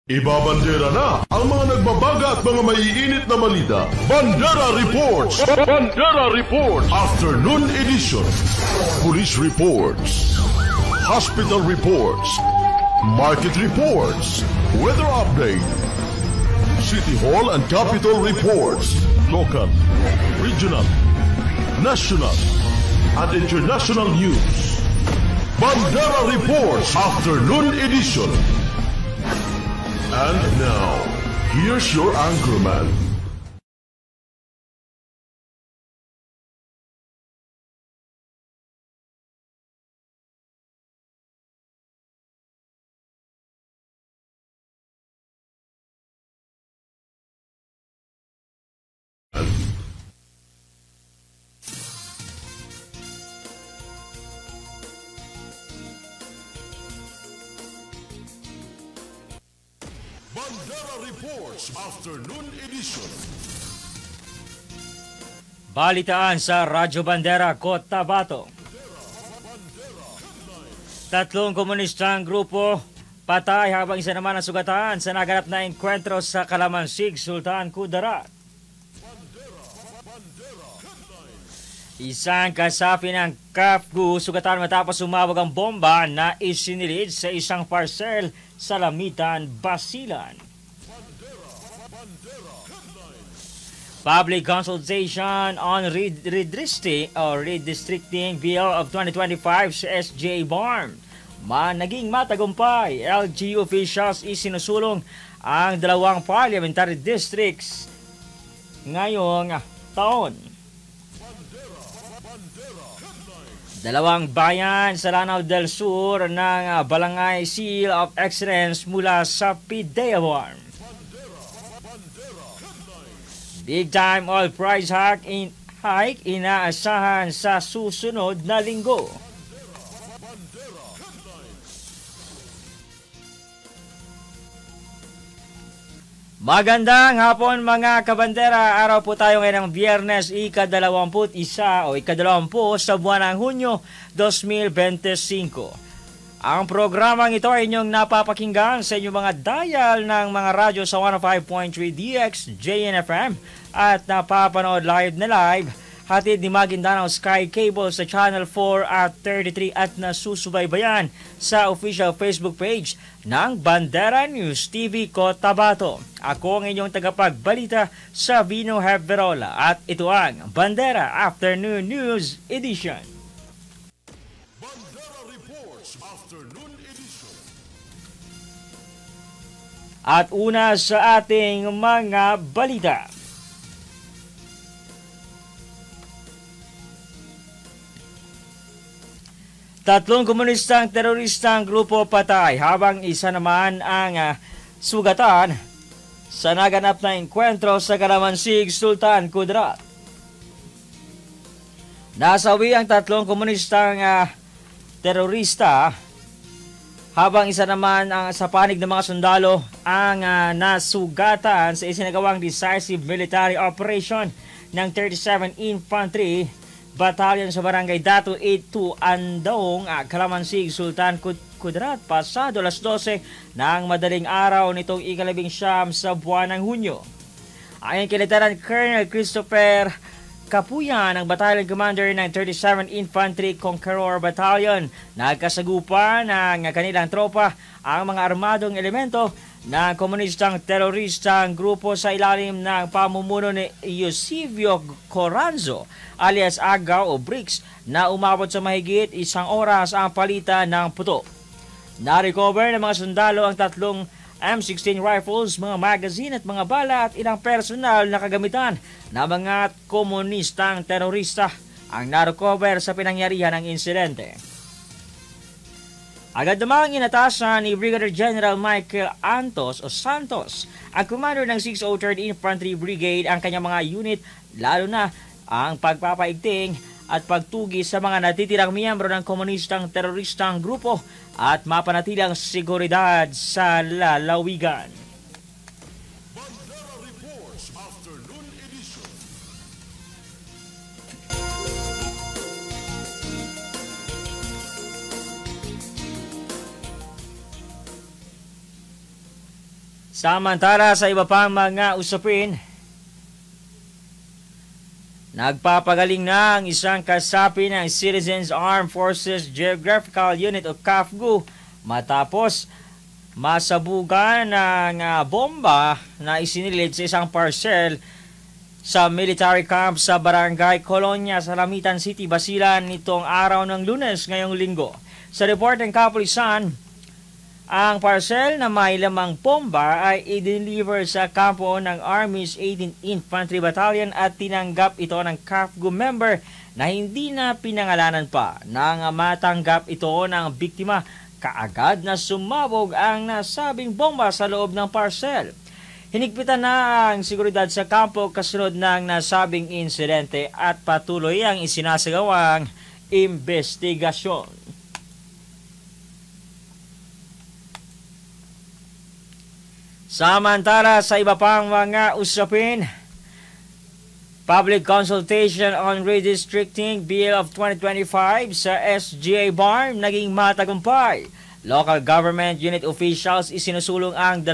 Ibabandera na ang mga nagbabaga at mga maiinit na balita. Bandera Reports! Bandera Reports! Afternoon Edition. Police Reports. Hospital Reports. Market Reports. Weather Update. City Hall and Capitol Reports. Local, regional, national, and international news. Bandera Reports Afternoon Edition. And now, here's your anchorman. Bandera Reports Afternoon Edition. Balitaan sa Radyo Bandera, Cotabato. Tatlong komunistang grupo patay habang isa naman ang sugatan sa naganap na enkwentro sa Calamansig, Sultan Kudarat. Isang kasapi ng Kafgu sugatan matapos sumabog ang bomba na isinilid sa isang parcel sa Lamitan, Basilan. Public consultation on redistricting bill of 2025 sa SJ Barm. Naging matagumpay. LGU officials isinusulong ang dalawang parliamentary districts ngayong taon. Dalawang bayan sa Lanao del Sur ng Balangay Seal of Excellence mula sa PIDEA Barm. Big time oil price hike inaasahan sa susunod na linggo. Magandang hapon mga kabandera. Araw po tayo ngayon ng Biyernes, ika-21 o ika-20 sa buwan ng Hunyo 2025. Ang programang ito ay inyong napapakinggan sa inyong mga dial ng mga radyo sa 105.3 DX, JNFM at napapanood live hatid ni Maguindanao Sky Cable sa Channel 4 at 33 at nasusubaybayan sa official Facebook page ng Bandera News TV Cotabato. Ako ang inyong tagapagbalita sa Vino Heverola at ito ang Bandera Afternoon News Edition. Bandera Reports Afternoon Edition. At una sa ating mga balita. Tatlong komunistang teroristang grupo patay habang isa naman ang sugatan sa naganap na enkwentro sa Calamansig, Sultan Kudarat. Nasawi ang tatlong komunistang terorista habang isa naman ang sa panig ng mga sundalo ang nasugatan sa isinagawang decisive military operation ng 37 Infantry Battalion sa Barangay Datu 82 Andong, Calamansig, Sultan Kudarat pasado alas 12 ng madaling araw nitong ika-19 sa buwan ng Hunyo. Ayon kay Lieutenant Colonel Christopher Kapuyan, ang Battalion Commander ng 37 Infantry Conqueror Battalion, nagkasagupan ng kanilang tropa ang mga armadong elemento ng komunistang teroristang grupo sa ilalim ng pamumuno ni Eusebio Coranzo alias Agaw o Bricks na umabot sa mahigit isang oras ang palitan ng puto. Na-recover ng mga sundalo ang tatlong M16 rifles, mga magazine at mga bala at ilang personal na kagamitan na mga komunistang terorista ang na-recover sa pinangyarihan ng insidente. Agad namang inatasan ni Brigadier General Michael Santos, ang commander ng 603rd Infantry Brigade, ang kanyang mga unit, lalo na ang pagpapaigting at pagtugi sa mga natitirang miyembro ng komunistang teroristang grupo at mapanatilang seguridad sa lalawigan. Bandera Reports Afternoon Edition. Samantala sa iba pang mga usapin, nagpapagaling na ang isang kasapi ng Citizens Armed Forces Geographical Unit o CAFGU matapos masabugan ng bomba na isinilid sa isang parcel sa military camp sa Barangay Colonia sa Lamitan City, Basilan nitong araw ng Lunes ngayong linggo. Sa report ng kapulisan, ang parcel na may lamang bomba ay i-deliver sa kampo ng Army's 18th Infantry Battalion at tinanggap ito ng CAFGU member na hindi na pinangalanan pa. Nang matanggap ito ng biktima, kaagad na sumabog ang nasabing bomba sa loob ng parcel. Hinigpitan na ang seguridad sa kampo kasunod ng nasabing insidente at patuloy ang isinasagawang investigasyon. Samantala sa iba pang mga usapin, public consultation on redistricting Bill of 2025 sa SGA BARM naging matagumpay. Local government unit officials isinusulong ang 2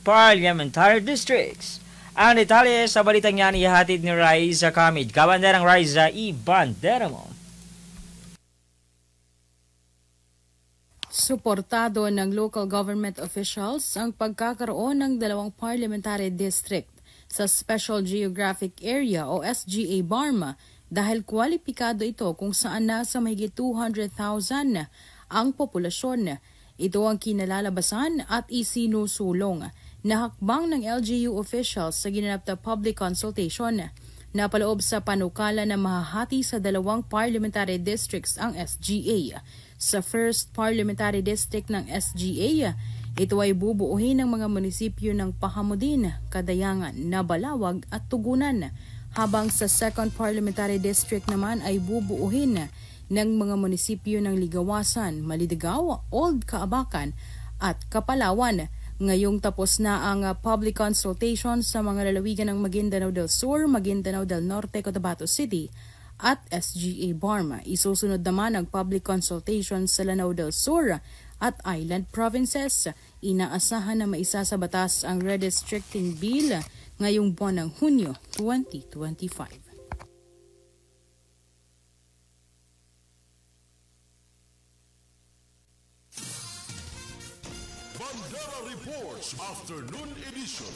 parliamentary districts. Ang detalye sa balitang yan ihahatid ni Raiza Kamid. Kabanderang Raiza E. Banderamo. Suportado ng local government officials ang pagkakaroon ng 2 parliamentary district sa Special Geographic Area o SGA BARM dahil kwalipikado ito kung saan nasa mahigit 200,000 ang populasyon. Ito ang kinalalabasan at isinusulong na hakbang ng LGU officials sa ginanap na public consultation. Napaloob sa panukala na mahahati sa 2 parliamentary districts ang SGA. Sa first parliamentary district ng SGA, ito ay bubuuhin ng mga munisipyo ng Pahamudin, Kadayangan, Nabalawag at Tugunan, habang sa second parliamentary district naman ay bubuuhin ng mga munisipyo ng Ligawasan, Malidegaw, Old Kaabakan at Kapalawan. Ngayong tapos na ang public consultation sa mga lalawigan ng Maguindanao del Sur, Maguindanao del Norte, Cotabato City at SGA BARM. Isusunod naman ang public consultation sa Lanao del Sur at Island Provinces. Inaasahan na maisa sa batas ang redistricting bill ngayong buwan ng Hunyo 2025. Bandera Reports Afternoon Edition.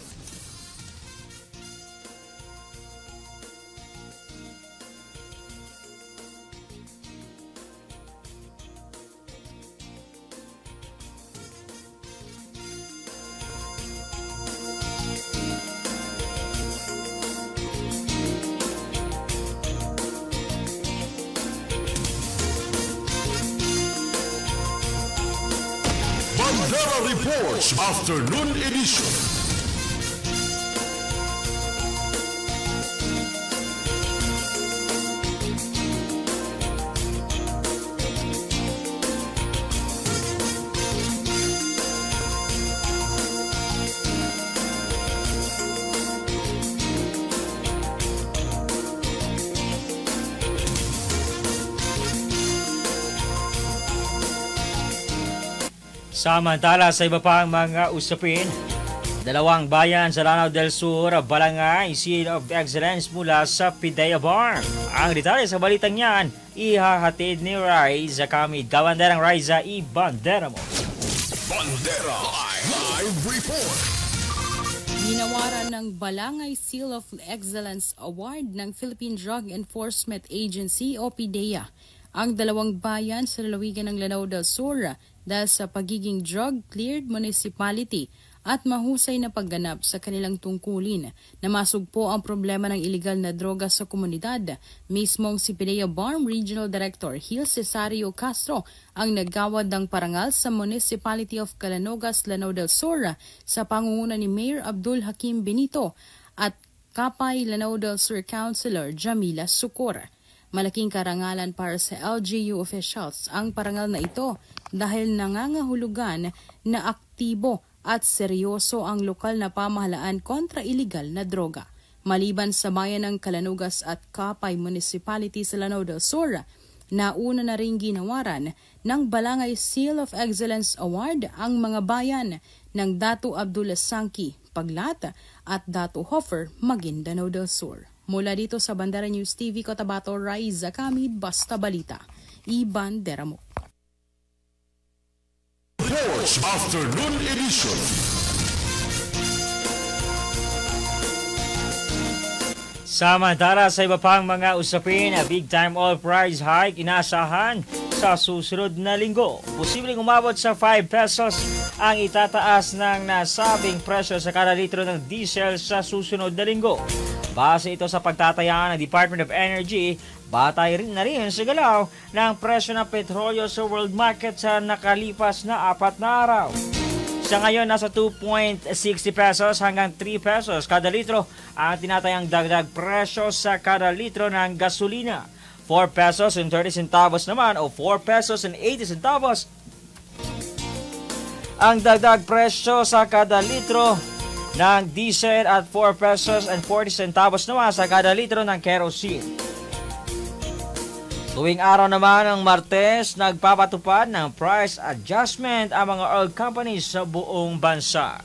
Bandera Reports Afternoon Edition. Samantala sa iba pang mga usapin, 2 bayan sa Lanao del Sur, Balangay, Seal of Excellence mula sa PIDEA BARM. Ang detalye sa balitang yan, ihahatid ni Raiza Kamid. Kabanderang Raiza E. Banderamo. Bandera Live Report. Ginawaran ng Balangay Seal of Excellence Award ng Philippine Drug Enforcement Agency o PIDEA ang 2 bayan sa lalawigan ng Lanao del Sur dahil sa pagiging drug-cleared municipality at mahusay na pagganap sa kanilang tungkulin na masugpo ang problema ng iligal na droga sa komunidad. Mismong si PIDEA BARM Regional Director Gil Cesario Castro ang naggawad ng parangal sa Municipality of Calanogas, Lanao del Sur sa pangunguna ni Mayor Abdul Hakim Benito at Kapay Lanao del Sur Councilor Jamila Sucor. Malaking karangalan para sa LGU officials ang parangal na ito dahil nangangahulugan na aktibo at seryoso ang lokal na pamahalaan kontra iligal na droga. Maliban sa bayan ng Calanogas at Kapay Municipality sa Lanao del Sur, nauna na ring ginawaran ng Balangay Seal of Excellence Award ang mga bayan ng Datu Abdullah Sangki, Paglata at Datu Hofer, Maguindanao del Sur. Mula dito sa Bandera News TV Cotabato, Raiza Kamid, Basta Balita. Ibandera mo. Reports Afternoon Edition. Samantala sa iba pang mga usapin, big time oil price hike inaasahan sa susunod na linggo. Posibleng umabot sa 5 pesos ang itataas ng nasabing presyo sa kada litro ng diesel sa susunod na linggo. Base ito sa pagtatayaan ng Department of Energy, batay rin na rin sa galaw ng presyo ng petrolyo sa world market sa nakalipas na 4 na araw. Sa ngayon, nasa 2.60 pesos hanggang 3 pesos kada litro ang tinatayang dagdag presyo sa kada litro ng gasolina. 4 pesos and 30 centavos naman o 4 pesos and 80 centavos ang dagdag presyo sa kada litro ng diesel at 4 pesos and 40 centavos naman sa kada litro ng kerosene. Tuwing araw naman ng Martes, nagpapatupad ng price adjustment ang mga oil companies sa buong bansa.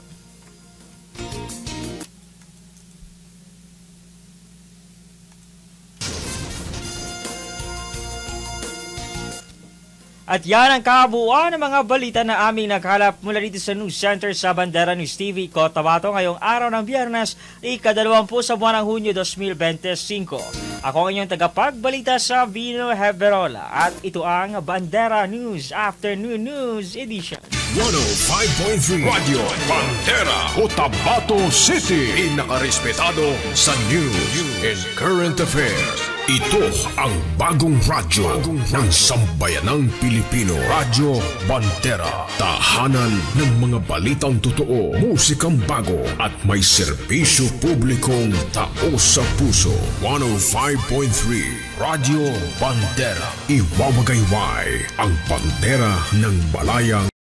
At yan ang kabuuan ng mga balita na aming nakalap mula dito sa News Center sa Bandera News TV, Cotabato ngayong araw ng Biyernes, ika-20 sa buwan ng Hunyo 2025. Ako ang inyong tagapagbalita sa Vino Heberola at ito ang Bandera News Afternoon News Edition. 105.3 Radio Bandera, Cotabato City. Inakarespetado sa news and current affairs. Ito ang bagong radyo ng sambayanang Pilipino. Radyo Bandera. Tahanan ng mga balitang totoo, musikang bago at may serbisyo publikong tao sa puso. 105.3 Radio Bandera. Iwawagayway ang bandera ng balayang